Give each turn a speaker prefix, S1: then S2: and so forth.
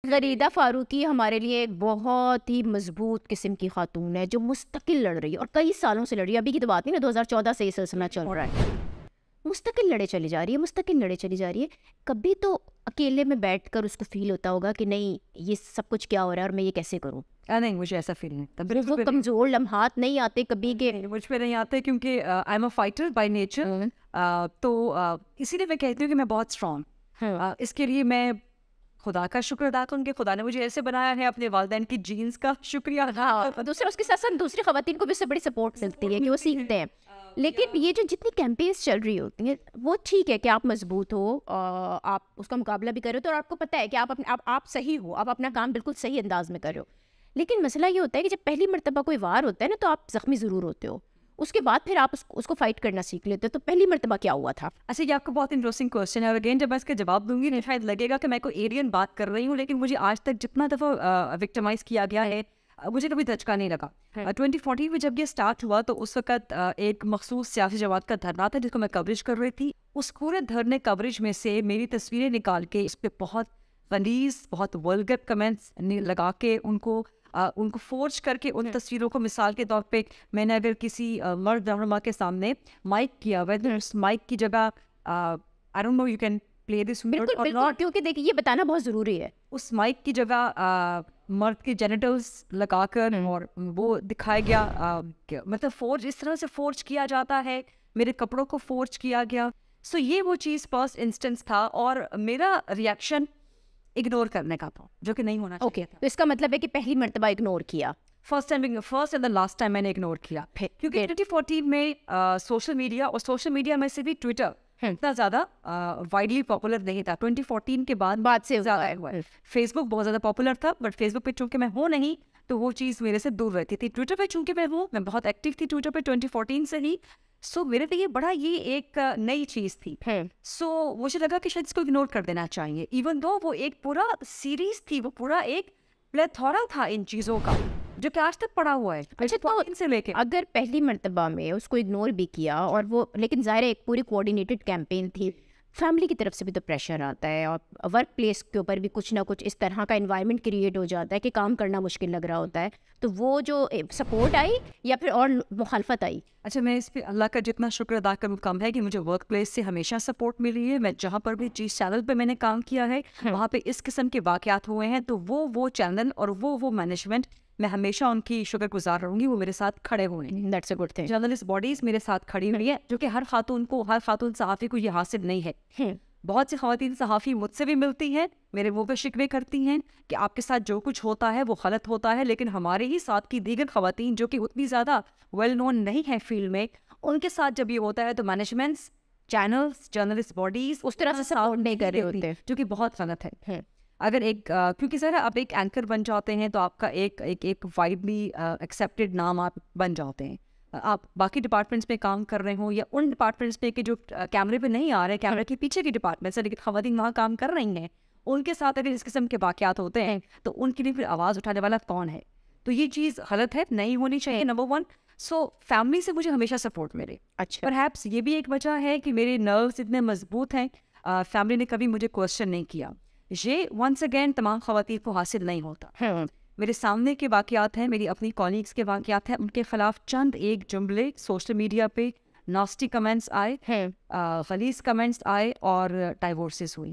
S1: غریدہ فاروقی ہمارے لیے ایک بہت ہی مضبوط قسم کی خاتون ہے جو مستقل لڑ رہی ہے اور کئی سالوں سے لڑ رہی ہے. ابھی کی تو بات نہیں نا, 2014 سے یہ سلسلہ چل رہا ہے. مستقل لڑے چلی جا رہی ہے, مستقل لڑے چلی جا رہی ہے. کبھی تو اکیلے میں بیٹھ کر اس کو فیل ہوتا ہوگا کہ نہیں یہ سب کچھ کیا ہو رہا ہے اور میں یہ کیسے کروں.
S2: نہیں, مجھے ایسا فیل نہیں.
S1: وہ کمزور لمحات نہیں آتے کبھی کہ
S2: مجھ پہ نہیں آتے کیونکہ I am a fighter by nature. تو اسی لیے میں کہتی ہوں کہ میں بہت اسٹرانگ. اس کے لیے میں خدا کا شکر ادا کروں کہ خدا نے مجھے ایسے بنایا ہے, اپنے والدین کی جینس کا شکریہ.
S1: دوسرے اس کے ساتھ ساتھ دوسری خواتین کو بھی اس سے بڑی سپورٹ ملتی ہے کہ وہ سیکھتے ہیں. لیکن یہ جو جتنی کیمپینس چل رہی ہوتی ہیں وہ ٹھیک ہے کہ آپ مضبوط ہو, آپ اس کا مقابلہ بھی کر رہے ہو تو اور آپ کو پتہ ہے کہ آپ صحیح ہو, آپ اپنا کام بالکل صحیح انداز میں کر رہے ہو. لیکن مسئلہ یہ ہوتا ہے کہ جب پہلی مرتبہ کوئی وار ہوتا ہے نا تو آپ زخمی ضرور ہوتے ہو, اس کے بعد پھر آپ اس کو فائٹ کرنا سیکھ لیتے ہو. تو پہلی مرتبہ کیا ہوا تھا؟
S2: اچھا, یہ آپ کا بہت انٹرسٹنگ کوشچن ہے, اور اگین جب میں اس کا جواب دوں گی نہیں شاید لگے گا کہ میں کوئی ایلین بات کر رہی ہوں, لیکن مجھے آج تک جتنا دفعہ وکٹمائز کیا گیا ہے مجھے کبھی دھچکا نہیں لگا. 2014 میں جب یہ اسٹارٹ ہوا تو اس وقت ایک مخصوص سیاسی جماعت کا دھرنا تھا جس کو میں کوریج کر رہی تھی. اس پورے دھرنے کوریج میں سے میری تصویریں نکال کے اس پہ بہت غلیظ بہت ولگر کمنٹس لگا کے ان کو فورج کر کے ان تصویروں کو مثال کے طور پہ میں نے اگر کسی مرد رہنما کے سامنے مائک کیا, ویدر اس مائک کی جگہ I don't know you can play this
S1: بالکل بالکل, کیونکہ دیکھیے یہ بتانا بہت ضروری ہے,
S2: اس مائک کی جگہ مرد کے جینیٹلز لگا کر اور وہ دکھایا گیا, مطلب فورج اس طرح سے فورج کیا جاتا ہے, میرے کپڑوں کو فورج کیا گیا. سو یہ وہ چیز فرسٹ انسٹنس تھا اور میرا ریئیکشن اگنور کرنے کا تھا جو کہ نہیں ہونا چاہیے.
S1: تو اس کا مطلب ہے کہ پہلی مرتبہ اگنور کیا,
S2: first and the last time میں نے اگنور کیا, کیونکہ 2014 میں سوشل میڈیا اور سوشل میڈیا میں سے بھی ٹویٹر اتنا زیادہ وائڈلی پاپولر نہیں تھا. 2014 کے بعد
S1: سے
S2: فیس بک بہت زیادہ پاپولر تھا, بٹ فیس بک پہ چونکہ میں ہوں نہیں تو وہ چیز میرے سے دور رہتی تھی. ٹویٹر پہ چونکہ میں ہوں, میں بہت ایکٹیو تھی ٹویٹر پہ 2014 سے ہی. سو میرے لیے بڑا یہ ایک نئی چیز تھی. سو مجھے لگا کہ شاید اس کو اگنور کر دینا چاہیے, ایون دو وہ ایک پورا سیریز تھی, وہ پورا ایک پلیتھورا تھا ان چیزوں کا جو کہ آج تک پڑا ہوا ہے.
S1: اچھا, تو سے لے کے اگر پہلی مرتبہ میں اس کو اگنور بھی کیا اور وہ, لیکن ظاہر ہے ایک پوری کوآرڈینیٹڈ کیمپین تھی, فیملی کی طرف سے بھی تو پریشر آتا ہے اور ورک پلیس کے اوپر بھی کچھ نہ کچھ اس طرح کا انوائرمنٹ کریٹ ہو جاتا ہے کہ کام کرنا مشکل لگ رہا ہوتا ہے. تو وہ جو سپورٹ آئی یا پھر اور مخالفت آئی؟
S2: اچھا, میں اس پہ اللہ کا جتنا شکر ادا کروں کم ہے کہ مجھے ورک پلیس سے ہمیشہ سپورٹ ملی ہے. میں جہاں پر بھی جس چینل پہ میں نے کام کیا ہے وہاں پہ اس قسم کے واقعات ہوئے ہیں تو وہ چینل اور وہ مینجمنٹ میں ہمیشہ ان کی شکر گزار رہوں گی, وہ میرے ساتھ کھڑے ہوئے ہیں.
S1: That's a good thing.
S2: Journalist bodies میرے ساتھ کھڑی ہوئی ہے جو کہ ہر خاتون صحافی کو یہ حاصل نہیں ہے. بہت سی خواتین صحافی مجھ سے بھی ملتی ہیں, میرے منہ پہ شکوے کرتی ہیں کہ آپ کے ساتھ جو کچھ ہوتا ہے وہ غلط ہوتا ہے, لیکن ہمارے ہی ساتھ کی دیگر خواتین جو کہ اتنی زیادہ ویل نون نہیں ہے فیلڈ میں, ان کے ساتھ جب یہ ہوتا ہے تو مینجمنٹس, چینلز, جرنلسٹ باڈیز
S1: اس طرح سے سپورٹ نہیں کر رہے ہوتے,
S2: جو کہ بہت غلط ہے. اگر کیونکہ ذرا آپ ایک اینکر بن جاتے ہیں تو آپ کا ایک وائڈلی ایکسیپٹیڈ نام آپ بن جاتے ہیں. آپ باقی ڈپارٹمنٹس میں کام کر رہے ہوں یا ان ڈپارٹمنٹس میں کہ جو کیمرے پہ نہیں آ رہے, کیمرے کے پیچھے کی ڈپارٹمنٹس ہیں لیکن خواتین وہاں کام کر رہی ہیں, ان کے ساتھ اگر اس قسم کے واقعات ہوتے ہیں تو ان کے لیے پھر آواز اٹھانے والا کون ہے؟ تو یہ چیز غلط ہے, نہیں ہونی چاہیے, نمبر 1. سو فیملی سے مجھے ہمیشہ سپورٹ ملے.
S1: اچھا,
S2: پرہیپس یہ بھی ایک وجہ ہے کہ میرے نروس اتنے مضبوط ہیں, فیملی نے کبھی مجھے کوشچن نہیں کیا. یہ ونس اگین تمام خواتین کو حاصل نہیں ہوتا. میرے سامنے کے واقعات ہیں, میری اپنی کالیگس کے واقعات ہیں, ان کے خلاف چند ایک جملے سوشل میڈیا پہ ناسٹی کمنٹس آئے, غلیظ کمنٹس آئے اور ڈائیورسز ہوئی.